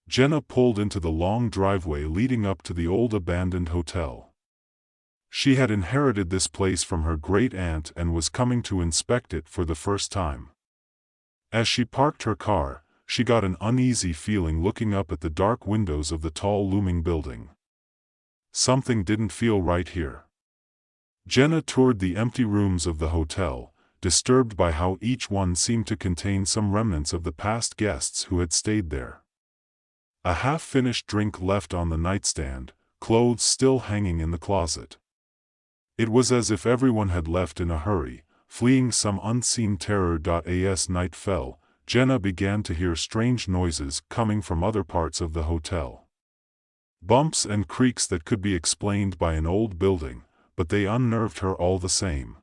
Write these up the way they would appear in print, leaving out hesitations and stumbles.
Jenna pulled into the long driveway leading up to the old abandoned hotel. She had inherited this place from her great-aunt and was coming to inspect it for the first time. As she parked her car, she got an uneasy feeling looking up at the dark windows of the tall looming building. Something didn't feel right here. Jenna toured the empty rooms of the hotel, disturbed by how each one seemed to contain some remnants of the past guests who had stayed there. A half-finished drink left on the nightstand, clothes still hanging in the closet. It was as if everyone had left in a hurry, fleeing some unseen terror. As night fell, Jenna began to hear strange noises coming from other parts of the hotel. Bumps and creaks that could be explained by an old building, but they unnerved her all the same.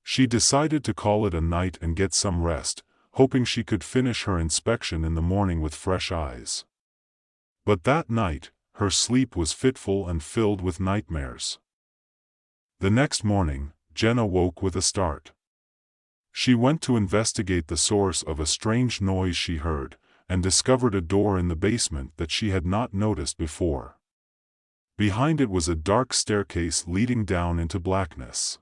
She decided to call it a night and get some rest, hoping she could finish her inspection in the morning with fresh eyes. But that night, her sleep was fitful and filled with nightmares. The next morning, Jenna woke with a start. She went to investigate the source of a strange noise she heard, and discovered a door in the basement that she had not noticed before. Behind it was a dark staircase leading down into blackness.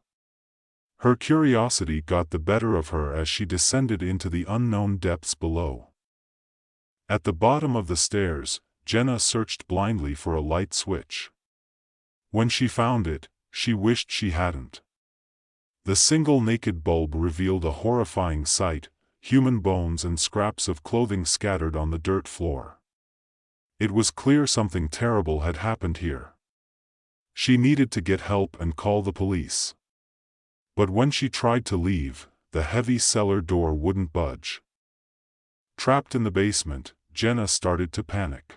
Her curiosity got the better of her as she descended into the unknown depths below. At the bottom of the stairs, Jenna searched blindly for a light switch. When she found it, she wished she hadn't. The single naked bulb revealed a horrifying sight: human bones and scraps of clothing scattered on the dirt floor. It was clear something terrible had happened here. She needed to get help and call the police. But when she tried to leave, the heavy cellar door wouldn't budge. Trapped in the basement, Jenna started to panic.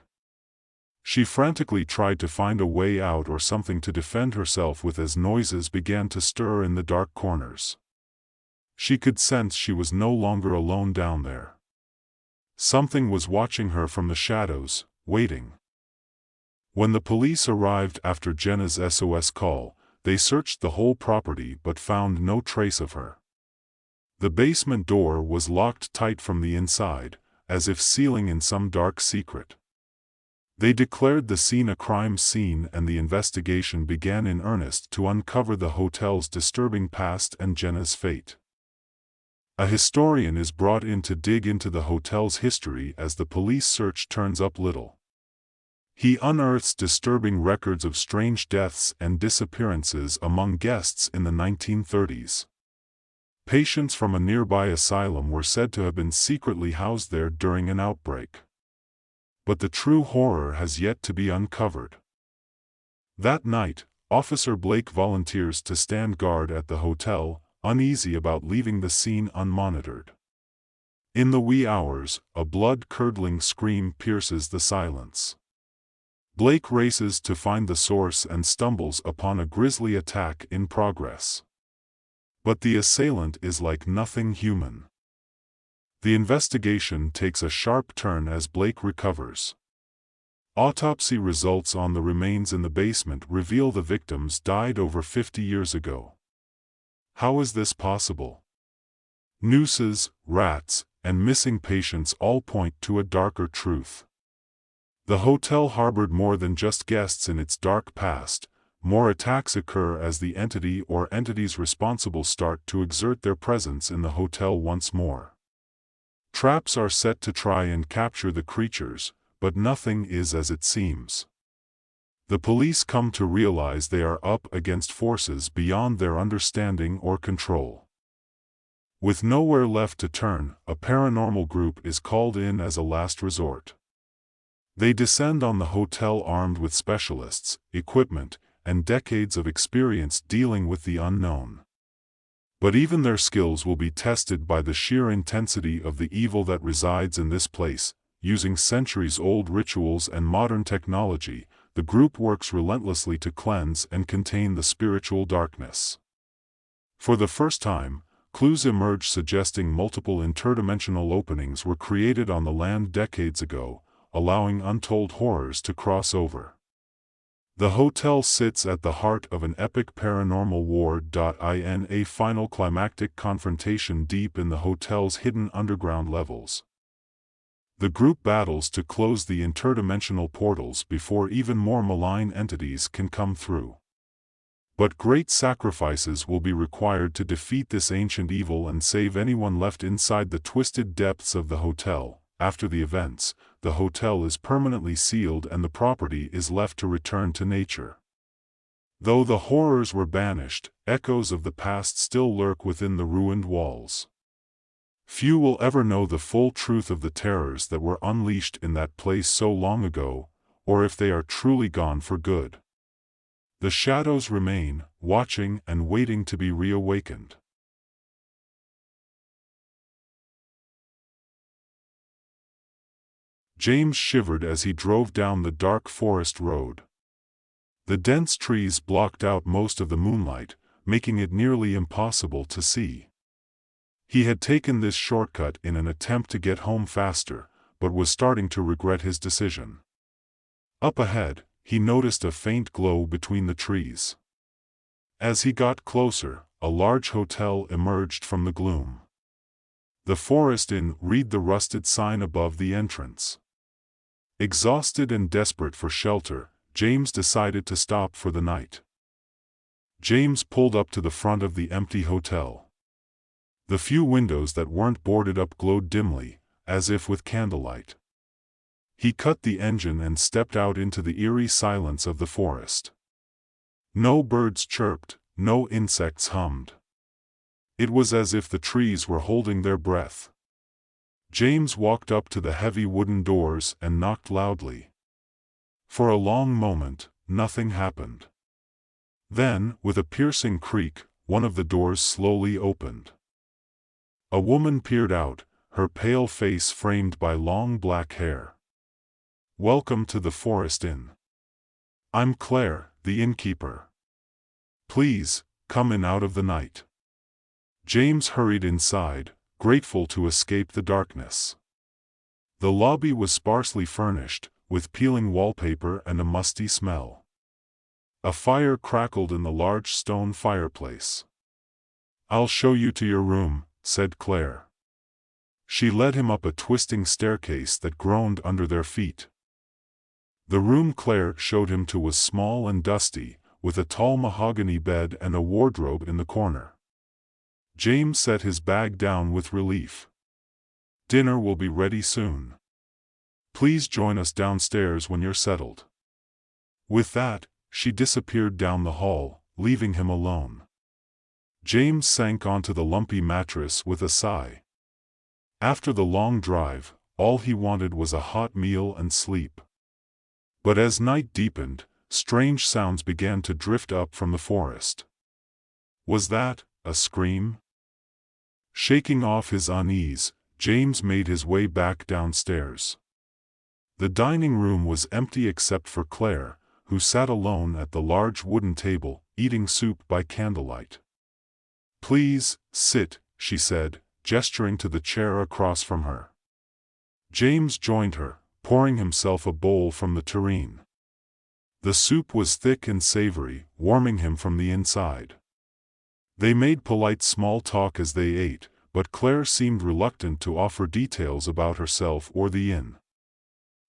She frantically tried to find a way out or something to defend herself with as noises began to stir in the dark corners. She could sense she was no longer alone down there. Something was watching her from the shadows, waiting. When the police arrived after Jenna's SOS call, they searched the whole property but found no trace of her. The basement door was locked tight from the inside, as if sealing in some dark secret. They declared the scene a crime scene and the investigation began in earnest to uncover the hotel's disturbing past and Jenna's fate. A historian is brought in to dig into the hotel's history as the police search turns up little. He unearths disturbing records of strange deaths and disappearances among guests in the 1930s. Patients from a nearby asylum were said to have been secretly housed there during an outbreak. But the true horror has yet to be uncovered. That night, Officer Blake volunteers to stand guard at the hotel, uneasy about leaving the scene unmonitored. In the wee hours, a blood-curdling scream pierces the silence. Blake races to find the source and stumbles upon a grisly attack in progress. But the assailant is like nothing human. The investigation takes a sharp turn as Blake recovers. Autopsy results on the remains in the basement reveal the victims died over 50 years ago. How is this possible? Nooses, rats, and missing patients all point to a darker truth. The hotel harbored more than just guests in its dark past. More attacks occur as the entity or entities responsible start to exert their presence in the hotel once more. Traps are set to try and capture the creatures, but nothing is as it seems. The police come to realize they are up against forces beyond their understanding or control. With nowhere left to turn, a paranormal group is called in as a last resort. They descend on the hotel armed with specialists, equipment, and decades of experience dealing with the unknown. But even their skills will be tested by the sheer intensity of the evil that resides in this place. Using centuries-old rituals and modern technology, the group works relentlessly to cleanse and contain the spiritual darkness. For the first time, clues emerge suggesting multiple interdimensional openings were created on the land decades ago, allowing untold horrors to cross over. The hotel sits at the heart of an epic paranormal war. In a final climactic confrontation deep in the hotel's hidden underground levels. The group battles to close the interdimensional portals before even more malign entities can come through. But great sacrifices will be required to defeat this ancient evil and save anyone left inside the twisted depths of the hotel. After the events, the hotel is permanently sealed and the property is left to return to nature. Though the horrors were banished, echoes of the past still lurk within the ruined walls. Few will ever know the full truth of the terrors that were unleashed in that place so long ago, or if they are truly gone for good. The shadows remain, watching and waiting to be reawakened. James shivered as he drove down the dark forest road. The dense trees blocked out most of the moonlight, making it nearly impossible to see. He had taken this shortcut in an attempt to get home faster, but was starting to regret his decision. Up ahead, he noticed a faint glow between the trees. As he got closer, a large hotel emerged from the gloom. The Forest Inn, read the rusted sign above the entrance. Exhausted and desperate for shelter, James decided to stop for the night. James pulled up to the front of the empty hotel. The few windows that weren't boarded up glowed dimly, as if with candlelight. He cut the engine and stepped out into the eerie silence of the forest. No birds chirped, no insects hummed. It was as if the trees were holding their breath. James walked up to the heavy wooden doors and knocked loudly. For a long moment, nothing happened. Then, with a piercing creak, one of the doors slowly opened. A woman peered out, her pale face framed by long black hair. "Welcome to the Forest Inn. I'm Claire, the innkeeper. Please, come in out of the night." James hurried inside, grateful to escape the darkness. The lobby was sparsely furnished, with peeling wallpaper and a musty smell. A fire crackled in the large stone fireplace. "I'll show you to your room," said Claire. She led him up a twisting staircase that groaned under their feet. The room Claire showed him to was small and dusty, with a tall mahogany bed and a wardrobe in the corner. James set his bag down with relief. "Dinner will be ready soon. Please join us downstairs when you're settled." With that, she disappeared down the hall, leaving him alone. James sank onto the lumpy mattress with a sigh. After the long drive, all he wanted was a hot meal and sleep. But as night deepened, strange sounds began to drift up from the forest. Was that a scream? Shaking off his unease, James made his way back downstairs. The dining room was empty except for Claire, who sat alone at the large wooden table, eating soup by candlelight. "Please, sit," she said, gesturing to the chair across from her. James joined her, pouring himself a bowl from the tureen. The soup was thick and savory, warming him from the inside. They made polite small talk as they ate, but Claire seemed reluctant to offer details about herself or the inn.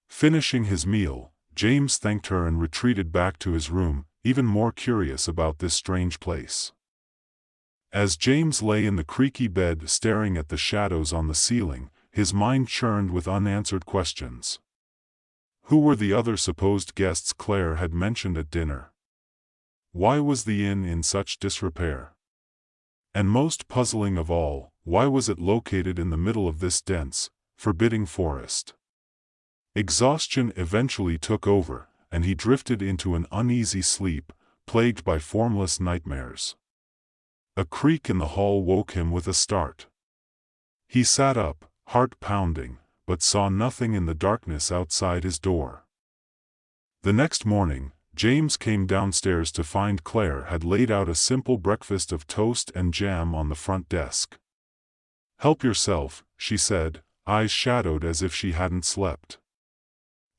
Finishing his meal, James thanked her and retreated back to his room, even more curious about this strange place. As James lay in the creaky bed staring at the shadows on the ceiling, his mind churned with unanswered questions. Who were the other supposed guests Claire had mentioned at dinner? Why was the inn in such disrepair? And most puzzling of all, why was it located in the middle of this dense, forbidding forest? Exhaustion eventually took over, and he drifted into an uneasy sleep, plagued by formless nightmares. A creak in the hall woke him with a start. He sat up, heart pounding, but saw nothing in the darkness outside his door. The next morning, James came downstairs to find Claire had laid out a simple breakfast of toast and jam on the front desk. "Help yourself," she said, eyes shadowed as if she hadn't slept.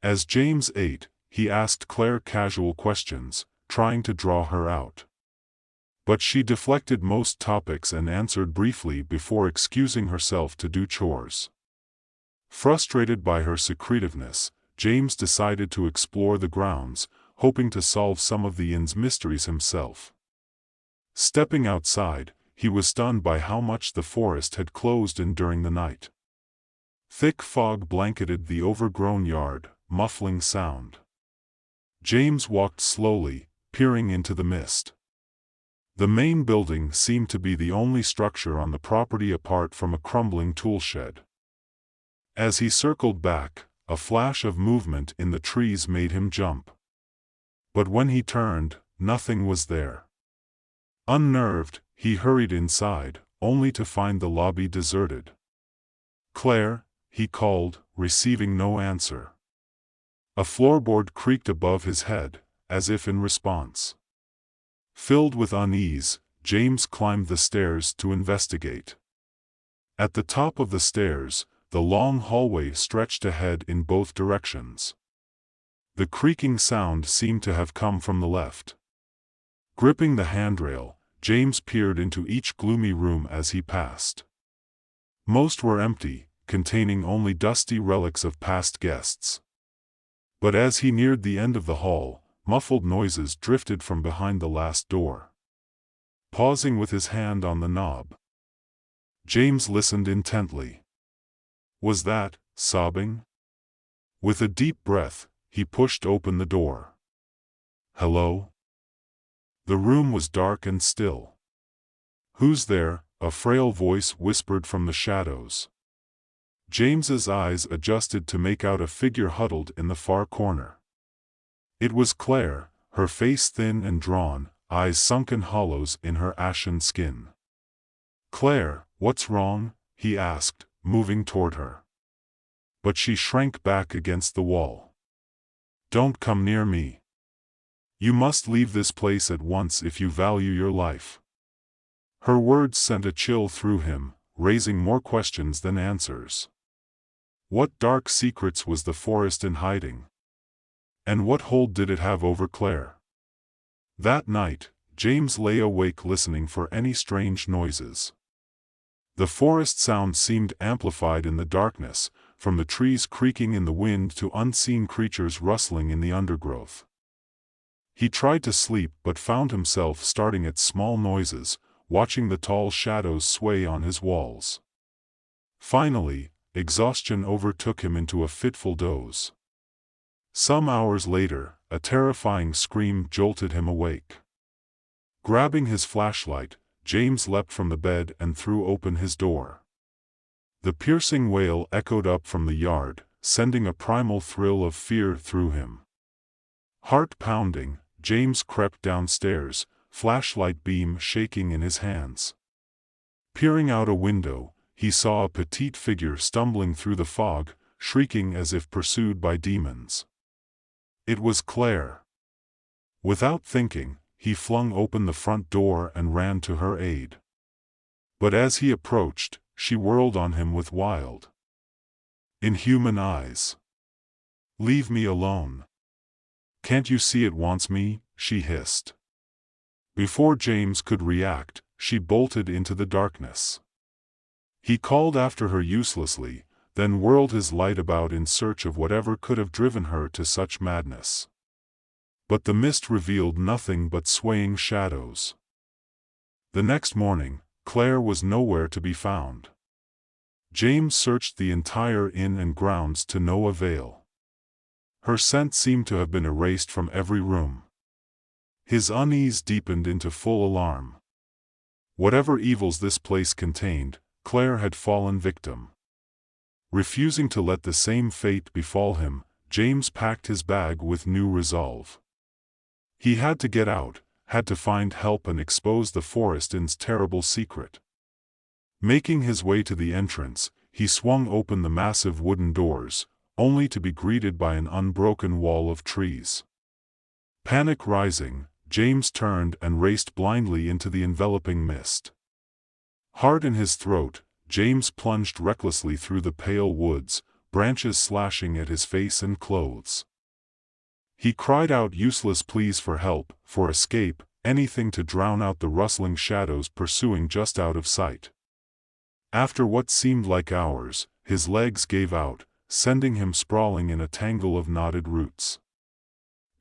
As James ate, he asked Claire casual questions, trying to draw her out. But she deflected most topics and answered briefly before excusing herself to do chores. Frustrated by her secretiveness, James decided to explore the grounds, hoping to solve some of the inn's mysteries himself. Stepping outside, he was stunned by how much the forest had closed in during the night. Thick fog blanketed the overgrown yard, muffling sound. James walked slowly, peering into the mist. The main building seemed to be the only structure on the property apart from a crumbling tool shed. As he circled back, a flash of movement in the trees made him jump. But when he turned, nothing was there. Unnerved, he hurried inside, only to find the lobby deserted. "Claire," he called, receiving no answer. A floorboard creaked above his head, as if in response. Filled with unease, James climbed the stairs to investigate. At the top of the stairs, the long hallway stretched ahead in both directions. The creaking sound seemed to have come from the left. Gripping the handrail, James peered into each gloomy room as he passed. Most were empty, containing only dusty relics of past guests. But as he neared the end of the hall, muffled noises drifted from behind the last door. Pausing with his hand on the knob, James listened intently. Was that sobbing? With a deep breath, he pushed open the door. "Hello?" The room was dark and still. "Who's there?" a frail voice whispered from the shadows. James's eyes adjusted to make out a figure huddled in the far corner. It was Claire, her face thin and drawn, eyes sunken hollows in her ashen skin. "Claire, what's wrong?" he asked, moving toward her. But she shrank back against the wall. "Don't come near me. You must leave this place at once if you value your life." Her words sent a chill through him, raising more questions than answers. What dark secrets was the forest in hiding? And what hold did it have over Claire? That night, James lay awake listening for any strange noises. The forest sound seemed amplified in the darkness, from the trees creaking in the wind to unseen creatures rustling in the undergrowth. He tried to sleep but found himself starting at small noises, watching the tall shadows sway on his walls. Finally, exhaustion overtook him into a fitful doze. Some hours later, a terrifying scream jolted him awake. Grabbing his flashlight, James leapt from the bed and threw open his door. The piercing wail echoed up from the yard, sending a primal thrill of fear through him. Heart pounding, James crept downstairs, flashlight beam shaking in his hands. Peering out a window, he saw a petite figure stumbling through the fog, shrieking as if pursued by demons. It was Claire. Without thinking, he flung open the front door and ran to her aid. But as he approached, she whirled on him with wild, inhuman eyes. "Leave me alone. Can't you see it wants me?" she hissed. Before James could react, she bolted into the darkness. He called after her uselessly, then whirled his light about in search of whatever could have driven her to such madness. But the mist revealed nothing but swaying shadows. The next morning, Claire was nowhere to be found. James searched the entire inn and grounds to no avail. Her scent seemed to have been erased from every room. His unease deepened into full alarm. Whatever evils this place contained, Claire had fallen victim. Refusing to let the same fate befall him, James packed his bag with new resolve. He had to get out, had to find help and expose the forest inn's terrible secret. Making his way to the entrance, he swung open the massive wooden doors, only to be greeted by an unbroken wall of trees. Panic rising, James turned and raced blindly into the enveloping mist. Heart in his throat, James plunged recklessly through the pale woods, branches slashing at his face and clothes. He cried out useless pleas for help, for escape, anything to drown out the rustling shadows pursuing just out of sight. After what seemed like hours, his legs gave out, sending him sprawling in a tangle of knotted roots.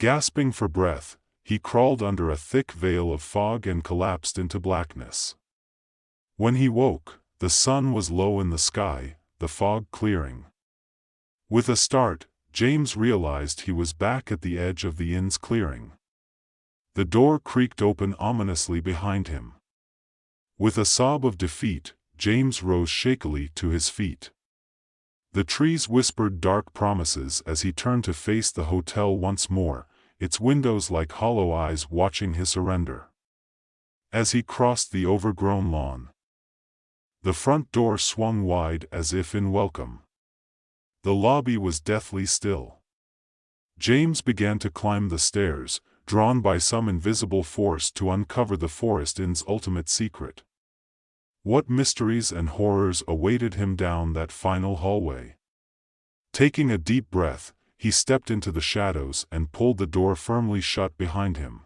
Gasping for breath, he crawled under a thick veil of fog and collapsed into blackness. When he woke, the sun was low in the sky, the fog clearing. With a start, James realized he was back at the edge of the inn's clearing. The door creaked open ominously behind him. With a sob of defeat, James rose shakily to his feet. The trees whispered dark promises as he turned to face the hotel once more, its windows like hollow eyes watching his surrender. As he crossed the overgrown lawn, the front door swung wide as if in welcome. The lobby was deathly still. James began to climb the stairs, drawn by some invisible force to uncover the Forest Inn's ultimate secret. What mysteries and horrors awaited him down that final hallway? Taking a deep breath, he stepped into the shadows and pulled the door firmly shut behind him.